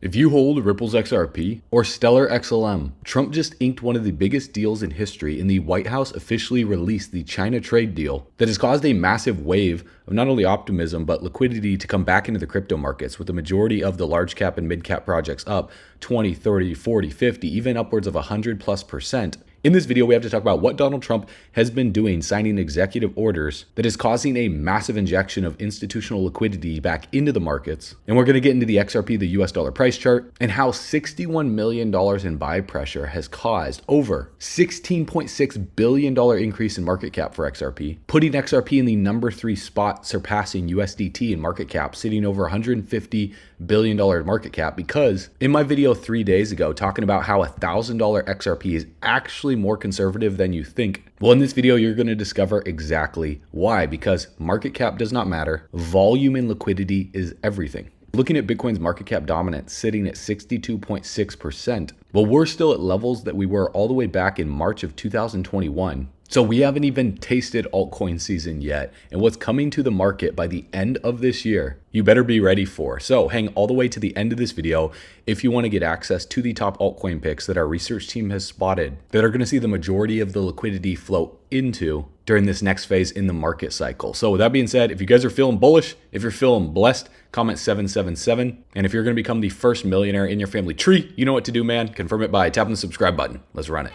If you hold Ripple's XRP or Stellar XLM, Trump just inked one of the biggest deals in history, and the White House officially released the China trade deal that has caused a massive wave of not only optimism but liquidity to come back into the crypto markets, with the majority of the large cap and mid cap projects up 20, 30, 40, 50, even upwards of 100+%. In this video, we have to talk about what Donald Trump has been doing, signing executive orders that is causing a massive injection of institutional liquidity back into the markets. And we're going to get into the XRP, the US dollar price chart, and how $61 million in buy pressure has caused over $16.6 billion increase in market cap for XRP, putting XRP in the number 3 spot, surpassing USDT in market cap, sitting over $150 billion market cap, because in my video 3 days ago talking about how $1,000 XRP is actually more conservative than you think, well, in this video you're going to discover exactly why, because market cap does not matter. Volume and liquidity is everything. Looking at Bitcoin's market cap dominance sitting at 62.6%, well, we're still at levels that we were all the way back in March of 2021. So we haven't even tasted altcoin season yet, and what's coming to the market by the end of this year, you better be ready for. So hang all the way to the end of this video if you want to get access to the top altcoin picks that our research team has spotted that are going to see the majority of the liquidity flow into during this next phase in the market cycle. So with that being said, if you guys are feeling bullish, if you're feeling blessed, comment 777. And if you're going to become the first millionaire in your family tree, you know what to do, man. Confirm it by tapping the subscribe button. Let's run it.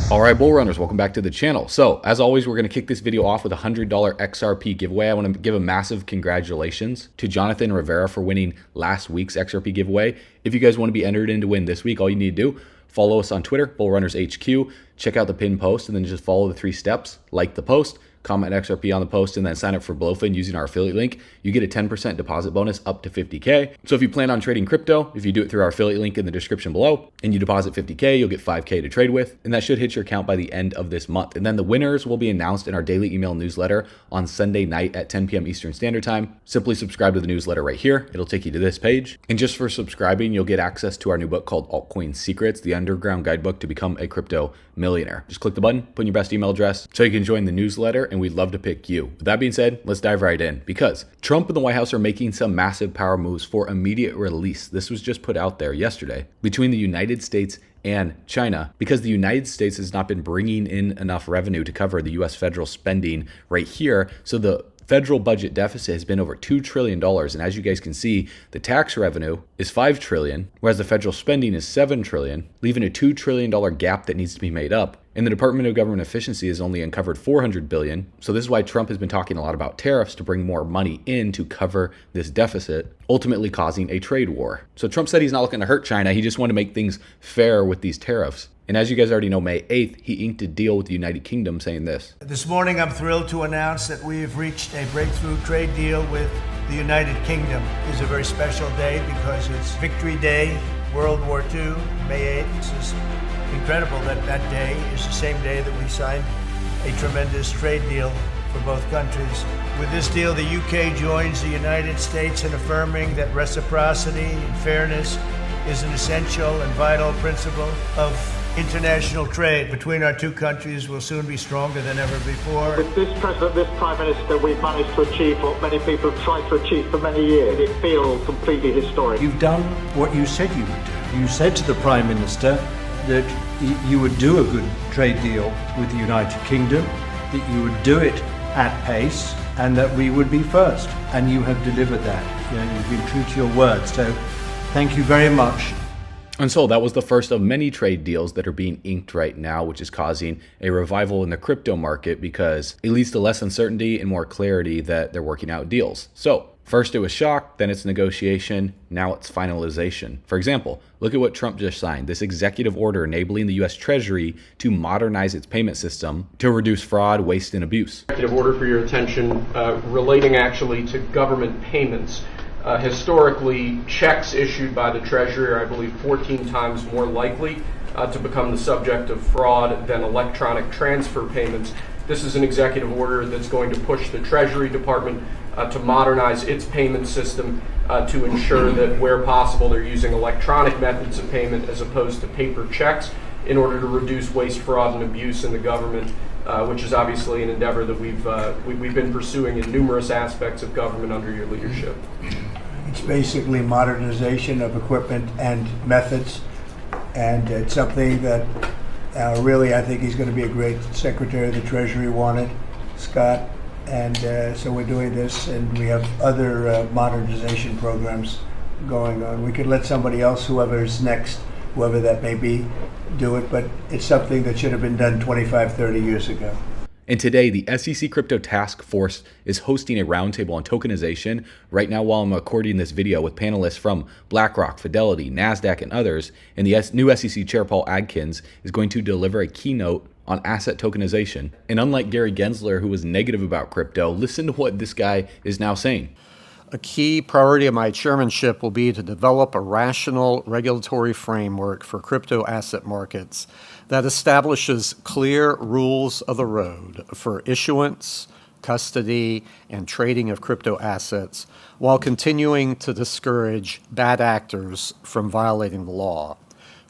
All right, bull runners, welcome back to the channel. So as always, we're going to kick this video off with a $100 XRP giveaway. I want to give a massive congratulations to Jonathan Rivera for winning last week's XRP giveaway. If you guys want to be entered in to win this week, all you need to do, follow us on Twitter, BULLRUNNERS HQ, check out the pinned post, and then just follow the 3 steps, like the post, comment XRP on the post, and then sign up for Blowfin using our affiliate link. You get a 10% deposit bonus up to 50K. So if you plan on trading crypto, if you do it through our affiliate link in the description below and you deposit 50K, you'll get 5K to trade with, and that should hit your account by the end of this month. And then the winners will be announced in our daily email newsletter on Sunday night at 10 p.m. Eastern Standard Time. Simply subscribe to the newsletter right here. It'll take you to this page. And just for subscribing, you'll get access to our new book called Altcoin Secrets, the underground guidebook to become a crypto millionaire. Just click the button, put in your best email address so you can join the newsletter, and we'd love to pick you. With that being said, let's dive right in, because Trump and the White House are making some massive power moves for immediate release. This was just put out there yesterday between the United States and China, because the United States has not been bringing in enough revenue to cover the US federal spending right here. So the federal budget deficit has been over $2 trillion. And as you guys can see, the tax revenue is $5 trillion, whereas the federal spending is $7 trillion, leaving a $2 trillion gap that needs to be made up. And the Department of Government Efficiency has only uncovered $400 billion. So this is why Trump has been talking a lot about tariffs to bring more money in to cover this deficit, ultimately causing a trade war. So Trump said he's not looking to hurt China. He just wanted to make things fair with these tariffs. And as you guys already know, May 8th, he inked a deal with the United Kingdom saying this. This morning, I'm thrilled to announce that we've reached a breakthrough trade deal with the United Kingdom. It's a very special day because it's Victory Day, World War II, May 8th. This is incredible that that day is the same day that we signed a tremendous trade deal for both countries. With this deal, the UK joins the United States in affirming that reciprocity and fairness is an essential and vital principle of international trade between our two countries will soon be stronger than ever before. With this president, this prime minister, we've managed to achieve what many people have tried to achieve for many years. It feels completely historic. You've done what you said you would do. You said to the prime minister that you would do a good trade deal with the United Kingdom, that you would do it at pace, and that we would be first. And you have delivered that. You know, you've been true to your word. So thank you very much. And so that was the first of many trade deals that are being inked right now, which is causing a revival in the crypto market because it leads to less uncertainty and more clarity that they're working out deals. So first it was shock, then it's negotiation, now it's finalization. For example, look at what Trump just signed, this executive order enabling the US Treasury to modernize its payment system to reduce fraud, waste, and abuse. Executive order for your attention relating actually to government payments. Historically, checks issued by the Treasury are, I believe, 14 times more likely to become the subject of fraud than electronic transfer payments. This is an executive order that's going to push the Treasury Department to modernize its payment system to ensure that where possible they're using electronic methods of payment as opposed to paper checks in order to reduce waste, fraud, and abuse in the government. which is obviously an endeavor that we've been pursuing in numerous aspects of government under your leadership. It's basically modernization of equipment and methods, and it's something that really I think he's going to be a great Secretary of the Treasury wanted, Scott, and so we're doing this, and we have other modernization programs going on. We could let somebody else, whoever's next, whoever that may be, do it, but it's something that should have been done 25, 30 years ago. And today, the SEC Crypto Task Force is hosting a roundtable on tokenization right now while I'm recording this video with panelists from BlackRock, Fidelity, NASDAQ, and others. And the new SEC Chair Paul Adkins is going to deliver a keynote on asset tokenization. And unlike Gary Gensler, who was negative about crypto, listen to what this guy is now saying. A key priority of my chairmanship will be to develop a rational regulatory framework for crypto asset markets that establishes clear rules of the road for issuance, custody, and trading of crypto assets while continuing to discourage bad actors from violating the law.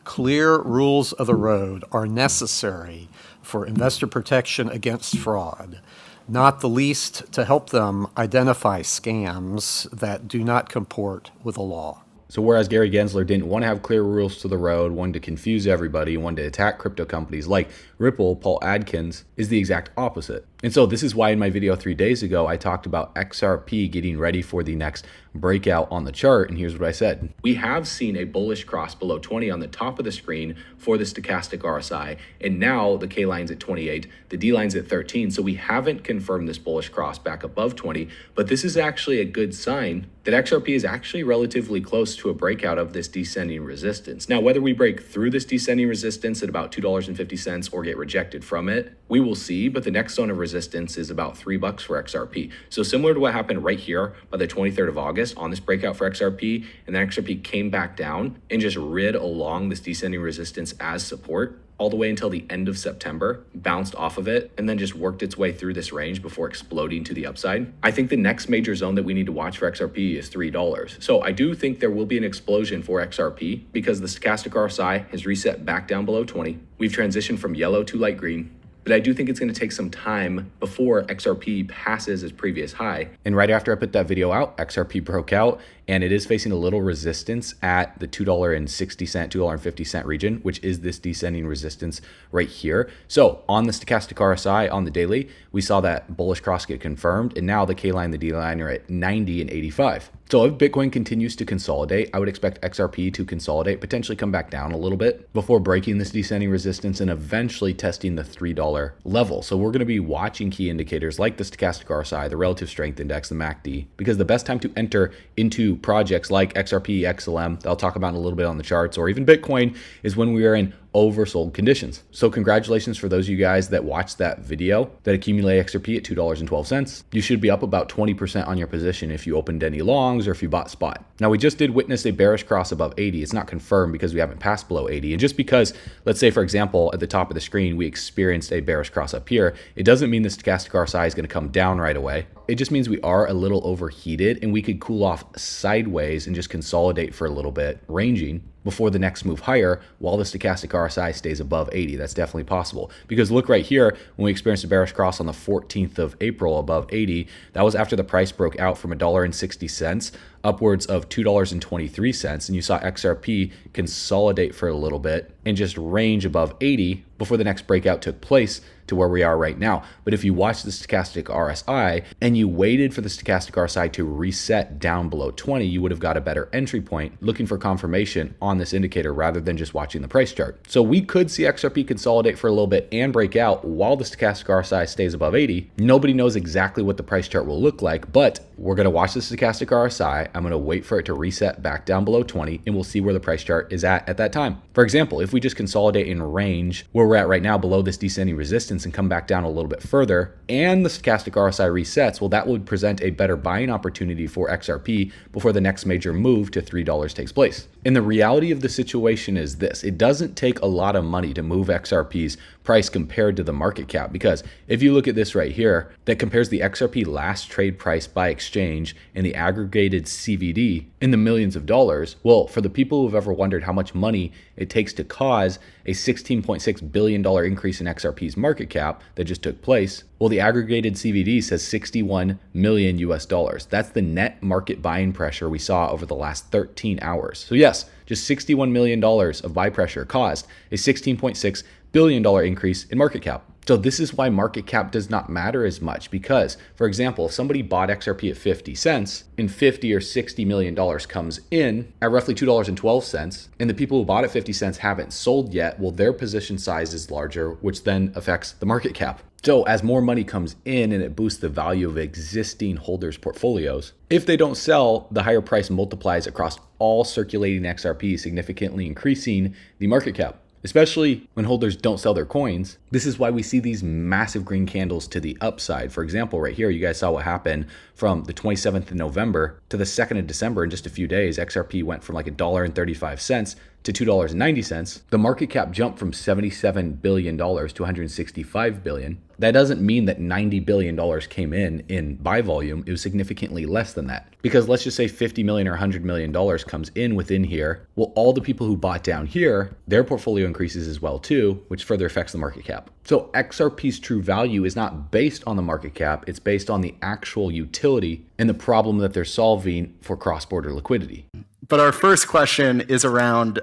Clear rules of the road are necessary for investor protection against fraud, not the least to help them identify scams that do not comport with the law. So whereas Gary Gensler didn't want to have clear rules to the road, wanted to confuse everybody, wanted to attack crypto companies like Ripple, Paul Adkins is the exact opposite. And so this is why in my video 3 days ago, I talked about XRP getting ready for the next breakout on the chart. And here's what I said. We have seen a bullish cross below 20 on the top of the screen for the stochastic RSI. And now the K line's at 28, the D line's at 13. So we haven't confirmed this bullish cross back above 20, but this is actually a good sign that XRP is actually relatively close to a breakout of this descending resistance. Now, whether we break through this descending resistance at about $2.50 or get rejected from it, we will see, but the next zone of resistance is about $3 for XRP. So similar to what happened right here by the 23rd of August on this breakout for XRP, and then XRP came back down and just rid along this descending resistance as support all the way until the end of September, bounced off of it, and then just worked its way through this range before exploding to the upside. I think the next major zone that we need to watch for XRP is $3. So I do think there will be an explosion for XRP because the stochastic RSI has reset back down below 20. We've transitioned from yellow to light green. But I do think it's going to take some time before XRP passes its previous high. And right after I put that video out, XRP broke out, and it is facing a little resistance at the $2.60, $2.50 region, which is this descending resistance right here. So on the stochastic RSI on the daily, we saw that bullish cross get confirmed, and now the K line, the D line are at 90 and 85. So if Bitcoin continues to consolidate, I would expect XRP to consolidate, potentially come back down a little bit before breaking this descending resistance and eventually testing the $3 level. So we're going to be watching key indicators like the stochastic RSI, the relative strength index, the MACD, because the best time to enter into projects like XRP, XLM, that I'll talk about in a little bit on the charts, or even Bitcoin, is when we are in oversold conditions. So congratulations for those of you guys that watched that video that accumulate XRP at $2.12. You should be up about 20% on your position if you opened any longs or if you bought spot. Now we just did witness a bearish cross above 80. It's not confirmed because we haven't passed below 80. And just because, let's say for example, at the top of the screen, we experienced a bearish cross up here, it doesn't mean the stochastic RSI is going to come down right away. It just means we are a little overheated and we could cool off sideways and just consolidate for a little bit, ranging before the next move higher while the stochastic RSI stays above 80. That's definitely possible. Because look right here, when we experienced a bearish cross on the 14th of April above 80, that was after the price broke out from $1.60 upwards of $2.23. And you saw XRP consolidate for a little bit and just range above 80 before the next breakout took place to where we are right now. But if you watch the stochastic RSI and you waited for the stochastic RSI to reset down below 20, you would have got a better entry point looking for confirmation on this indicator rather than just watching the price chart. So we could see XRP consolidate for a little bit and break out while the stochastic RSI stays above 80. Nobody knows exactly what the price chart will look like, but we're going to watch the stochastic RSI. I'm going to wait for it to reset back down below 20 and we'll see where the price chart is at that time. For example, if we just consolidate in range where we're at right now below this descending resistance and come back down a little bit further and the stochastic RSI resets, well, that would present a better buying opportunity for XRP before the next major move to $3 takes place. And the reality of the situation is this: it doesn't take a lot of money to move XRP's price compared to the market cap. Because if you look at this right here, that compares the XRP last trade price by exchange and the aggregated CVD in the millions of dollars. Well, for the people who've ever wondered how much money it takes to cause a $16.6 billion increase in XRP's market cap that just took place, well, the aggregated CVD says 61 million US dollars. That's the net market buying pressure we saw over the last 13 hours. So yes, just $61 million of buy pressure caused a $16.6 billion increase in market cap. So this is why market cap does not matter as much, because, for example, if somebody bought XRP at 50 cents and $50 or $60 million comes in at roughly $2.12, and the people who bought at 50 cents haven't sold yet, well, their position size is larger, which then affects the market cap. So as more money comes in and it boosts the value of existing holders' portfolios, if they don't sell, the higher price multiplies across all circulating XRP, significantly increasing the market cap. Especially when holders don't sell their coins. This is why we see these massive green candles to the upside. For example, right here, you guys saw what happened from the 27th of November to the 2nd of December. In just a few days, XRP went from like $1.35 to $2.90. The market cap jumped from $77 billion to $165 billion. That doesn't mean that $90 billion came in buy volume. It was significantly less than that. Because let's just say $50 million or $100 million comes in within here. Well, all the people who bought down here, their portfolio increases as well too, which further affects the market cap. So XRP's true value is not based on the market cap. It's based on the actual utility and the problem that they're solving for cross-border liquidity. But our first question is around,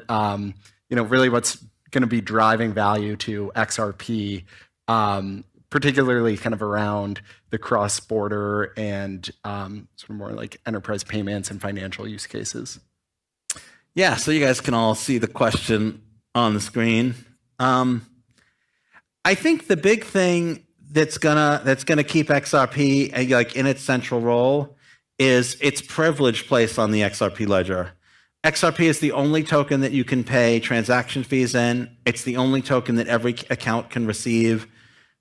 really what's going to be driving value to XRP, particularly kind of around the cross-border and sort of more like enterprise payments and financial use cases. Yeah, so you guys can all see the question on the screen. I think the big thing that's gonna keep XRP like in its central role is its privilege placed on the XRP ledger. XRP is the only token that you can pay transaction fees in. It's the only token that every account can receive.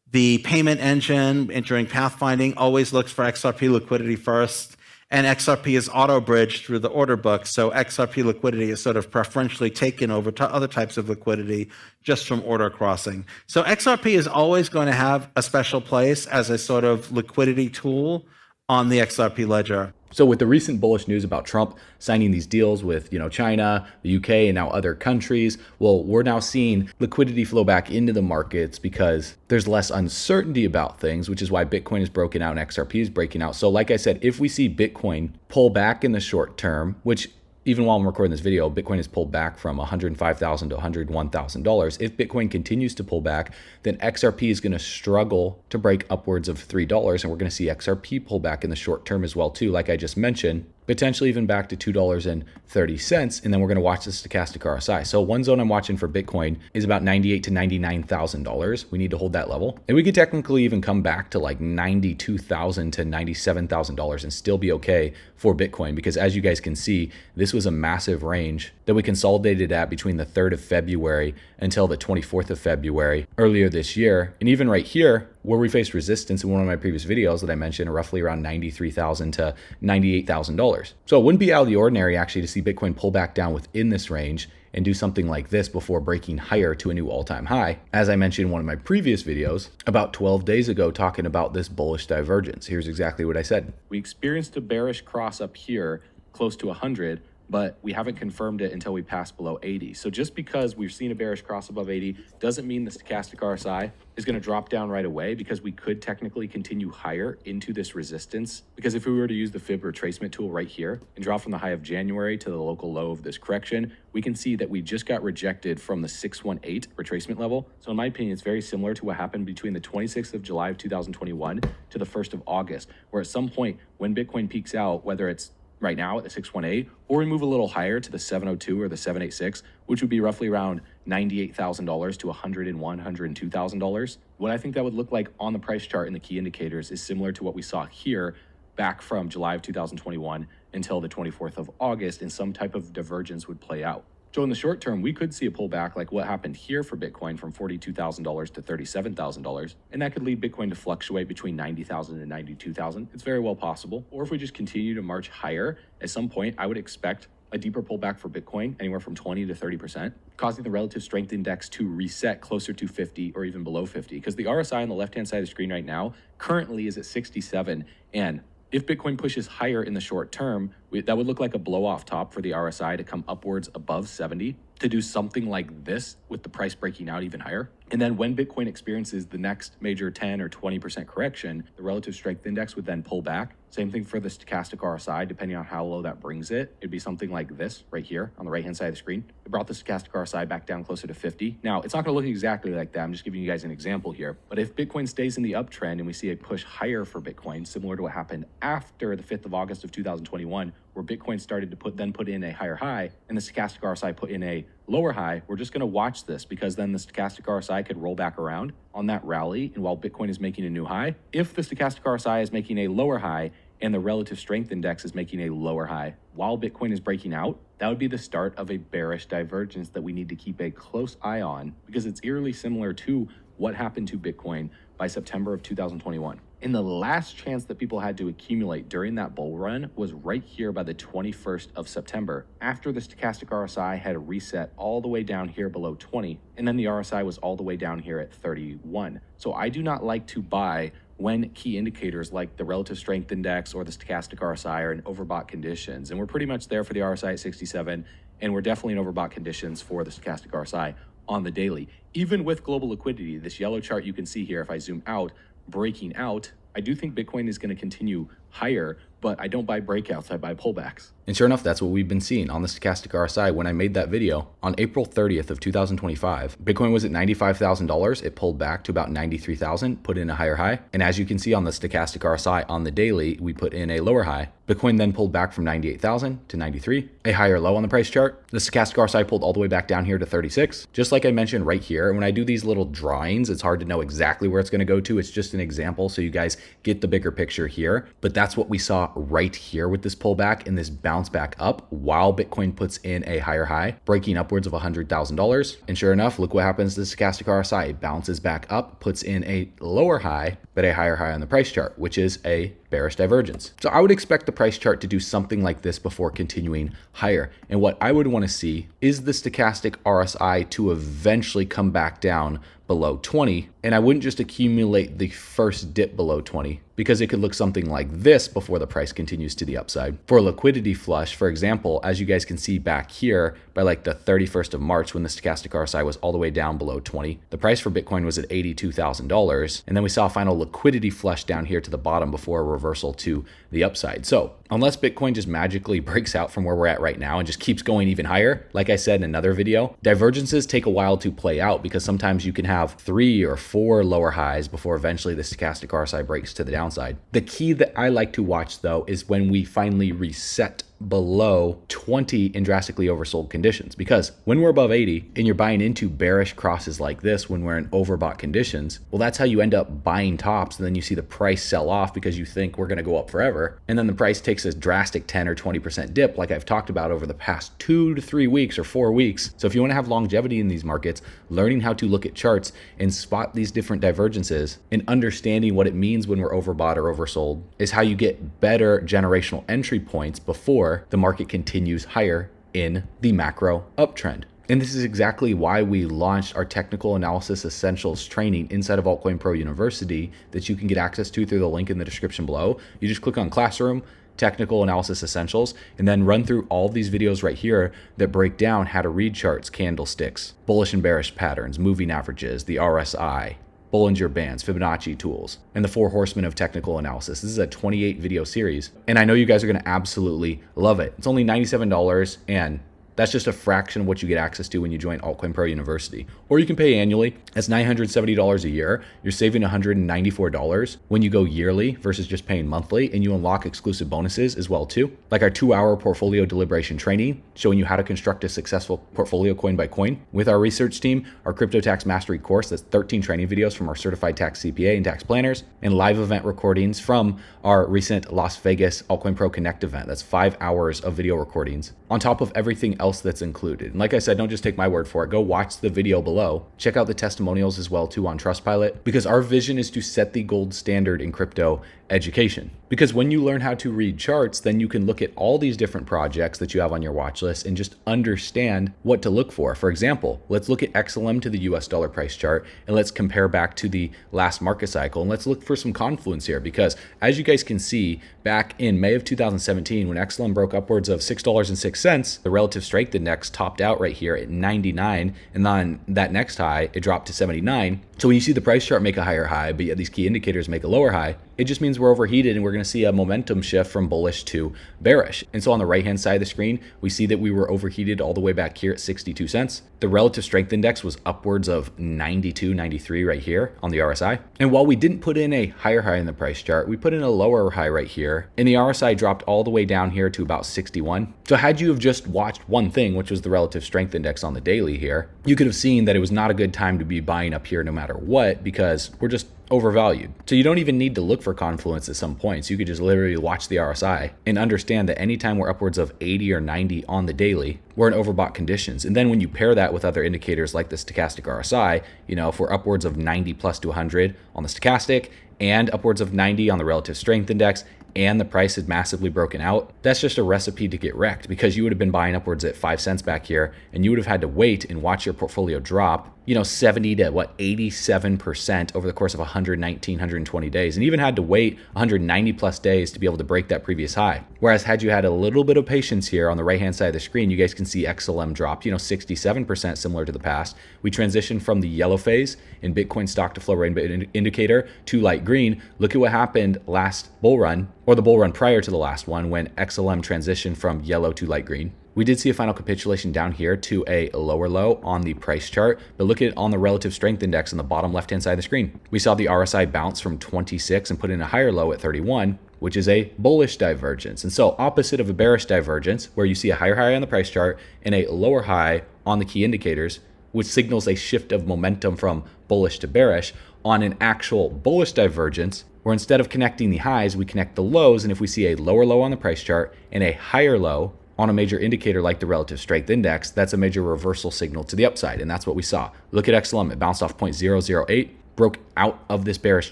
The payment engine during pathfinding always looks for XRP liquidity first, and XRP is auto-bridged through the order book, so XRP liquidity is sort of preferentially taken over to other types of liquidity just from order crossing. So XRP is always going to have a special place as a sort of liquidity tool on the XRP ledger. So with the recent bullish news about Trump signing these deals with, China, the UK, and now other countries, well, we're now seeing liquidity flow back into the markets because there's less uncertainty about things, which is why Bitcoin is broken out and XRP is breaking out. So like I said, if we see Bitcoin pull back in the short term, which even while I'm recording this video, Bitcoin has pulled back from $105,000 to $101,000. If Bitcoin continues to pull back, then XRP is going to struggle to break upwards of $3, and we're going to see XRP pull back in the short term as well too, like I just mentioned, potentially even back to $2.30, and then we're going to watch the stochastic RSI. So one zone I'm watching for Bitcoin is about $98,000 to $99,000. We need to hold that level, and we could technically even come back to like $92,000 to $97,000 and still be okay for Bitcoin, because as you guys can see, this was a massive range that we consolidated at between the 3rd of February until the 24th of February earlier this year. And even right here, where we faced resistance in one of my previous videos that I mentioned, roughly around $93,000 to $98,000. So it wouldn't be out of the ordinary actually to see Bitcoin pull back down within this range and do something like this before breaking higher to a new all-time high. As I mentioned in one of my previous videos, about 12 days ago, talking about this bullish divergence. Here's exactly what I said. We experienced a bearish cross up here close to 100, but we haven't confirmed it until we pass below 80. So just because we've seen a bearish cross above 80 doesn't mean the stochastic RSI is going to drop down right away, because we could technically continue higher into this resistance. Because if we were to use the fib retracement tool right here and drop from the high of January to the local low of this correction, we can see that we just got rejected from the 618 retracement level. So in my opinion, it's very similar to what happened between the 26th of July of 2021 to the 1st of August, where at some point when Bitcoin peaks out, whether it's right now at the 618, or we move a little higher to the 702 or the 786, which would be roughly around $98,000 to $102,000. What I think that would look like on the price chart in the key indicators is similar to what we saw here back from July of 2021 until the 24th of August, and some type of divergence would play out. So in the short term, we could see a pullback like what happened here for Bitcoin from $42,000 to $37,000. And that could lead Bitcoin to fluctuate between $90,000 and $92,000. It's very well possible. Or if we just continue to march higher, at some point, I would expect a deeper pullback for Bitcoin, anywhere from 20 to 30%, causing the relative strength index to reset closer to 50 or even below 50. Because the RSI on the left-hand side of the screen right now currently is at 67. And if Bitcoin pushes higher in the short term, that would look like a blow-off top for the RSI to come upwards above 70, to do something like this with the price breaking out even higher. And then when Bitcoin experiences the next major 10 or 20% correction, the relative strength index would then pull back. Same thing for the stochastic RSI, depending on how low that brings it. It'd be something like this right here on the right-hand side of the screen. It brought the stochastic RSI back down closer to 50. Now, it's not gonna look exactly like that. I'm just giving you guys an example here. But if Bitcoin stays in the uptrend and we see a push higher for Bitcoin, similar to what happened after the 5th of August of 2021, where Bitcoin started to put in a higher high and the stochastic RSI put in a lower high, we're just going to watch this, because then the stochastic RSI could roll back around on that rally. And while Bitcoin is making a new high, if the stochastic RSI is making a lower high and the relative strength index is making a lower high while Bitcoin is breaking out, that would be the start of a bearish divergence that we need to keep a close eye on, because it's eerily similar to what happened to Bitcoin by September of 2021. And the last chance that people had to accumulate during that bull run was right here by the 21st of September, after the stochastic RSI had reset all the way down here below 20, and then the RSI was all the way down here at 31. So I do not like to buy when key indicators like the relative strength index or the stochastic RSI are in overbought conditions. And we're pretty much there for the RSI at 67, and we're definitely in overbought conditions for the stochastic RSI on the daily. Even with global liquidity, this yellow chart you can see here, if I zoom out, breaking out, I do think Bitcoin is going to continue higher, but I don't buy breakouts, I buy pullbacks. And sure enough, that's what we've been seeing on the stochastic RSI. When I made that video on April 30th of 2025, Bitcoin was at $95,000. It pulled back to about 93,000, put in a higher high. And as you can see on the stochastic RSI on the daily, we put in a lower high. Bitcoin then pulled back from 98,000 to 93, a higher low on the price chart. The stochastic RSI pulled all the way back down here to 36. Just like I mentioned right here, when I do these little drawings, it's hard to know exactly where it's going to go to. It's just an example so you guys get the bigger picture here. But that's what we saw right here with this pullback and this bounce back up while Bitcoin puts in a higher high, breaking upwards of $100,000. And sure enough, look what happens to the stochastic RSI. It bounces back up, puts in a lower high, but a higher high on the price chart, which is a bearish divergence. So I would expect the price chart to do something like this before continuing higher. And what I would want to see is the stochastic RSI to eventually come back down below 20. And I wouldn't just accumulate the first dip below 20, because it could look something like this before the price continues to the upside. For a liquidity flush, for example, as you guys can see back here, by like the 31st of March, when the stochastic RSI was all the way down below 20, the price for Bitcoin was at $82,000. And then we saw a final liquidity flush down here to the bottom before a reversal to the upside. So unless Bitcoin just magically breaks out from where we're at right now and just keeps going even higher, like I said in another video, divergences take a while to play out, because sometimes you can have 3 or 4 lower highs before eventually the stochastic RSI breaks to the downside. The key that I like to watch though is when we finally reset below 20 in drastically oversold conditions, because when we're above 80 and you're buying into bearish crosses like this when we're in overbought conditions, well, that's how you end up buying tops, and then you see the price sell off because you think we're going to go up forever, and then the price takes a drastic 10 or 20% dip like I've talked about over the past 2 to 3 weeks or 4 weeks. So if you want to have longevity in these markets, learning how to look at charts and spot these different divergences and understanding what it means when we're overbought or oversold is how you get better generational entry points before the market continues higher in the macro uptrend. And this is exactly why we launched our technical analysis essentials training inside of Altcoin Pro University that you can get access to through the link in the description below. You just click on Classroom, Technical Analysis Essentials, and then run through all of these videos right here that break down how to read charts, candlesticks, bullish and bearish patterns, moving averages, the RSI, Bollinger Bands, Fibonacci tools, and the 4 horsemen of technical analysis. This is a 28 video series, and I know you guys are going to absolutely love it. It's only $97, and that's just a fraction of what you get access to when you join Altcoin Pro University. Or you can pay annually. That's $970 a year. You're saving $194 when you go yearly versus just paying monthly, and you unlock exclusive bonuses as well too, like our 2-hour portfolio deliberation training showing you how to construct a successful portfolio coin by coin with our research team, our crypto tax mastery course, that's 13 training videos from our certified tax CPA and tax planners, and live event recordings from our recent Las Vegas Altcoin Pro Connect event. That's 5 hours of video recordings on top of everything else that's included. And like I said, don't just take my word for it. Go watch the video below. Check out the testimonials as well too on Trustpilot, because our vision is to set the gold standard in crypto education. Because when you learn how to read charts, then you can look at all these different projects that you have on your watch list and just understand what to look for. For example, let's look at XLM to the US dollar price chart, and let's compare back to the last market cycle, and let's look for some confluence here, because as you guys can see, back in May of 2017, when XLM broke upwards of $6.06, the relative strength index topped out right here at 99, and then that next high, it dropped to 79. So when you see the price chart make a higher high, but yet these key indicators make a lower high, it just means we're overheated and we're going to see a momentum shift from bullish to bearish. And so on the right-hand side of the screen, we see that we were overheated all the way back here at 62 cents. The relative strength index was upwards of 92, 93 right here on the RSI. And while we didn't put in a higher high in the price chart, we put in a lower high right here, and the RSI dropped all the way down here to about 61. So had you have just watched one thing, which was the relative strength index on the daily here, you could have seen that it was not a good time to be buying up here no matter what, because we're just overvalued. So you don't even need to look for confluence at some points. You could just literally watch the RSI and understand that anytime we're upwards of 80 or 90 on the daily, we're in overbought conditions. And then when you pair that with other indicators like the stochastic RSI, if we're upwards of 90 plus to 100 on the stochastic and upwards of 90 on the relative strength index, and the price had massively broken out, that's just a recipe to get wrecked, because you would have been buying upwards at 5 cents back here, and you would have had to wait and watch your portfolio drop 70 to 87% over the course of 119, 120 days, and even had to wait 190 plus days to be able to break that previous high. Whereas had you had a little bit of patience here on the right hand side of the screen, you guys can see XLM dropped 67%, similar to the past. We transitioned from the yellow phase in Bitcoin stock to flow rainbow indicator to light green. Look at what happened last bull run, or the bull run prior to the last one, when XLM transitioned from yellow to light green. We did see a final capitulation down here to a lower low on the price chart, but look at it on the relative strength index on the bottom left-hand side of the screen. We saw the RSI bounce from 26 and put in a higher low at 31, which is a bullish divergence. And so opposite of a bearish divergence, where you see a higher high on the price chart and a lower high on the key indicators, which signals a shift of momentum from bullish to bearish, on an actual bullish divergence, where instead of connecting the highs, we connect the lows. And if we see a lower low on the price chart and a higher low on a major indicator like the relative strength index, that's a major reversal signal to the upside. And that's what we saw. Look at XLM. It bounced off 0.008, broke out of this bearish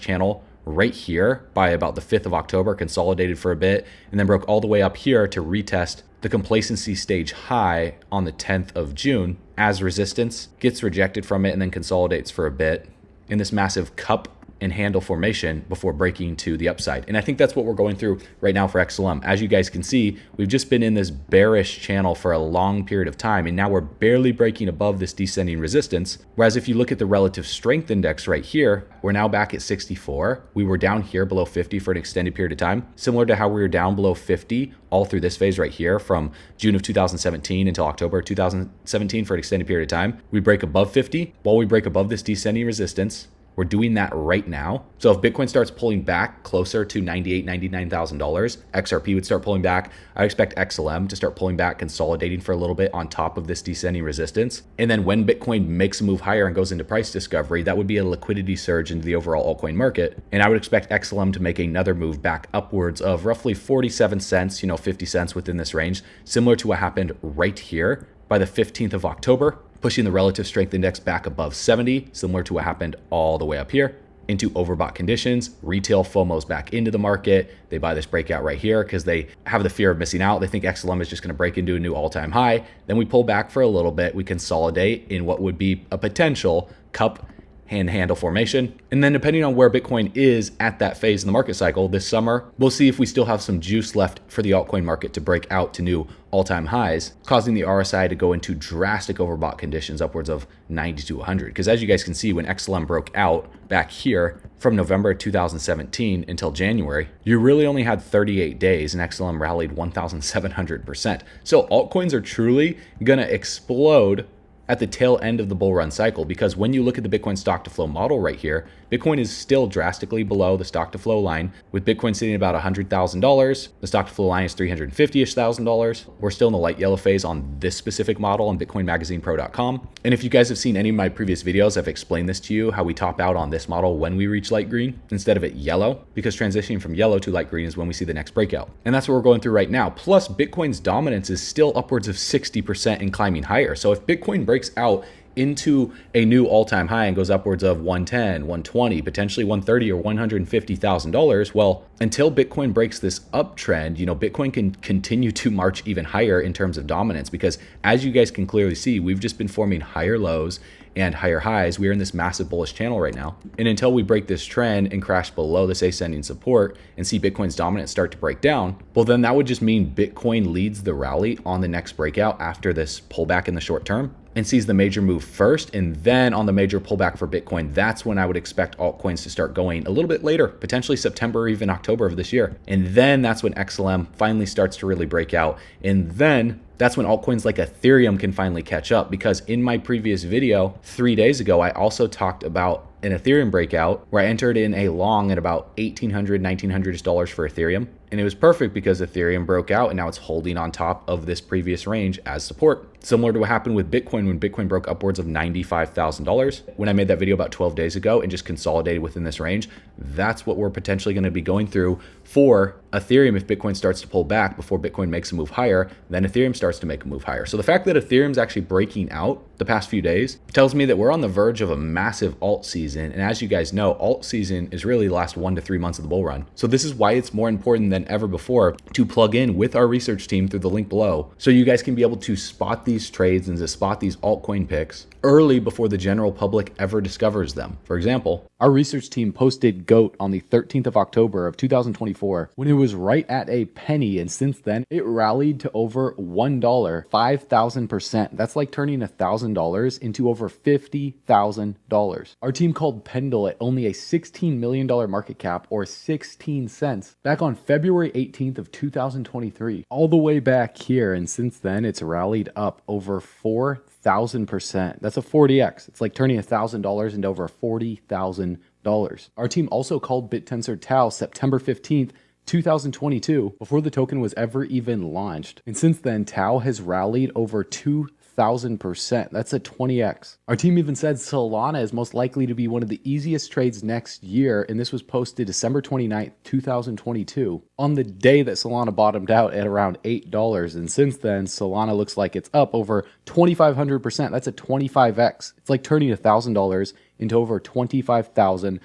channel right here by about the 5th of October, consolidated for a bit, and then broke all the way up here to retest the complacency stage high on the 10th of June as resistance, gets rejected from it, and then consolidates for a bit in this massive cup and handle formation before breaking to the upside. And I think that's what we're going through right now for XLM. As you guys can see, we've just been in this bearish channel for a long period of time, and now we're barely breaking above this descending resistance. Whereas if you look at the relative strength index right here, we're now back at 64. We were down here below 50 for an extended period of time, similar to how we were down below 50 all through this phase right here from June of 2017 until October 2017 for an extended period of time. We break above 50 while we break above this descending resistance. We're doing that right now. So if Bitcoin starts pulling back closer to $98,000, $99,000, XRP would start pulling back. I expect XLM to start pulling back, consolidating for a little bit on top of this descending resistance. And then when Bitcoin makes a move higher and goes into price discovery, that would be a liquidity surge into the overall altcoin market. And I would expect XLM to make another move back upwards of roughly 47 cents, 50 cents within this range, similar to what happened right here by the 15th of October. Pushing the relative strength index back above 70, similar to what happened all the way up here, into overbought conditions. Retail FOMO's back into the market. They buy this breakout right here because they have the fear of missing out. They think XLM is just going to break into a new all-time high. Then we pull back for a little bit. We consolidate in what would be a potential cup and handle formation. And then depending on where Bitcoin is at that phase in the market cycle this summer, we'll see if we still have some juice left for the altcoin market to break out to new all-time highs, causing the RSI to go into drastic overbought conditions upwards of 90 to 100. Because as you guys can see, when XLM broke out back here from November 2017 until January, you really only had 38 days and XLM rallied 1,700%. So altcoins are truly gonna explode at the tail end of the bull run cycle, because when you look at the Bitcoin stock to flow model right here, Bitcoin is still drastically below the stock to flow line, with Bitcoin sitting at about $100,000. The stock to flow line is $350,000. We're still in the light yellow phase on this specific model on bitcoinmagazinepro.com. And if you guys have seen any of my previous videos, I've explained this to you, how we top out on this model when we reach light green instead of it yellow, because transitioning from yellow to light green is when we see the next breakout. And that's what we're going through right now. Plus, Bitcoin's dominance is still upwards of 60% and climbing higher. So if Bitcoin breaks out into a new all-time high and goes upwards of 110, 120, potentially 130 or $150,000, well, until Bitcoin breaks this uptrend, Bitcoin can continue to march even higher in terms of dominance, because as you guys can clearly see, we've just been forming higher lows and higher highs. We are in this massive bullish channel right now. And until we break this trend and crash below this ascending support and see Bitcoin's dominance start to break down, well, then that would just mean Bitcoin leads the rally on the next breakout after this pullback in the short term and sees the major move first. And then on the major pullback for Bitcoin, that's when I would expect altcoins to start going a little bit later, potentially September or even October of this year. And then that's when XLM finally starts to really break out. And then that's when altcoins like Ethereum can finally catch up, because in my previous video 3 days ago, I also talked about an Ethereum breakout where I entered in a long at about $1,800, $1,900 for Ethereum. And it was perfect because Ethereum broke out and now it's holding on top of this previous range as support. Similar to what happened with Bitcoin when Bitcoin broke upwards of $95,000. When I made that video about 12 days ago and just consolidated within this range, that's what we're potentially going to be going through for Ethereum. If Bitcoin starts to pull back before Bitcoin makes a move higher, then Ethereum starts to make a move higher. So the fact that Ethereum's actually breaking out the past few days tells me that we're on the verge of a massive alt season. And as you guys know, alt season is really the last 1 to 3 months of the bull run. So this is why it's more important than ever before to plug in with our research team through the link below, so you guys can be able to spot these trades and to spot these altcoin picks early before the general public ever discovers them. For example, our research team posted GOAT on the 13th of October of 2024 when it was right at a penny, and since then it rallied to over $1, 5,000%. That's like turning $1,000 into over $50,000. Our team called Pendle at only a $16 million market cap, or 16 cents, back on February 18th of 2023, all the way back here, and since then it's rallied up over 4,000%. That's a 40x. It's like turning $1,000 into over $40,000. Our team also called BitTensor Tau September 15th, 2022, before the token was ever even launched. And since then, Tau has rallied over 2,000%. That's a 20x. Our team even said Solana is most likely to be one of the easiest trades next year, and this was posted December 29th, 2022, on the day that Solana bottomed out at around $8. And since then, Solana looks like it's up over 2,500%. That's a 25x. It's like turning $1,000 into over $25,000.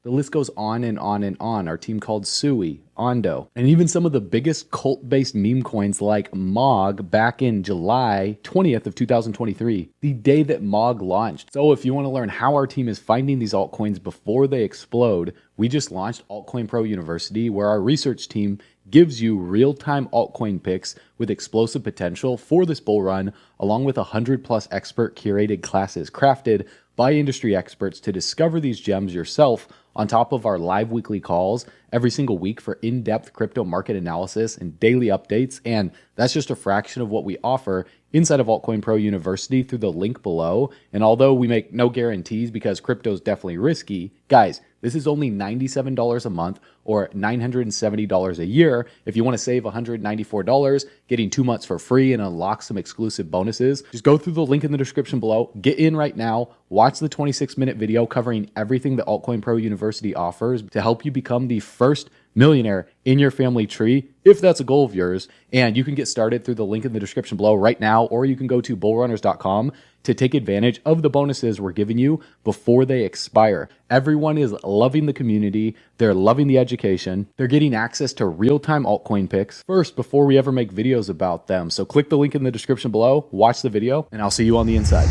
The list goes on and on and on. Our team called Sui, Ondo, and even some of the biggest cult-based meme coins like MOG back in July 20th of 2023, the day that MOG launched. So if you want to learn how our team is finding these altcoins before they explode, we just launched Altcoin Pro University, where our research team gives you real-time altcoin picks with explosive potential for this bull run, along with 100+ expert curated classes crafted by industry experts to discover these gems yourself, on top of our live weekly calls every single week for in-depth crypto market analysis and daily updates. And that's just a fraction of what we offer inside of Altcoin Pro University through the link below. And although we make no guarantees because crypto is definitely risky, guys, this is only $97 a month or $970 a year. If you want to save $194, getting 2 months for free and unlock some exclusive bonuses, just go through the link in the description below. Get in right now. Watch the 26-minute video covering everything that Altcoin Pro University offers to help you become the first millionaire in your family tree, if that's a goal of yours. And you can get started through the link in the description below right now, or you can go to bullrunners.com to take advantage of the bonuses we're giving you before they expire. Everyone is loving the community. They're loving the education. They're getting access to real-time altcoin picks first before we ever make videos about them. So click the link in the description below, watch the video, and I'll see you on the inside.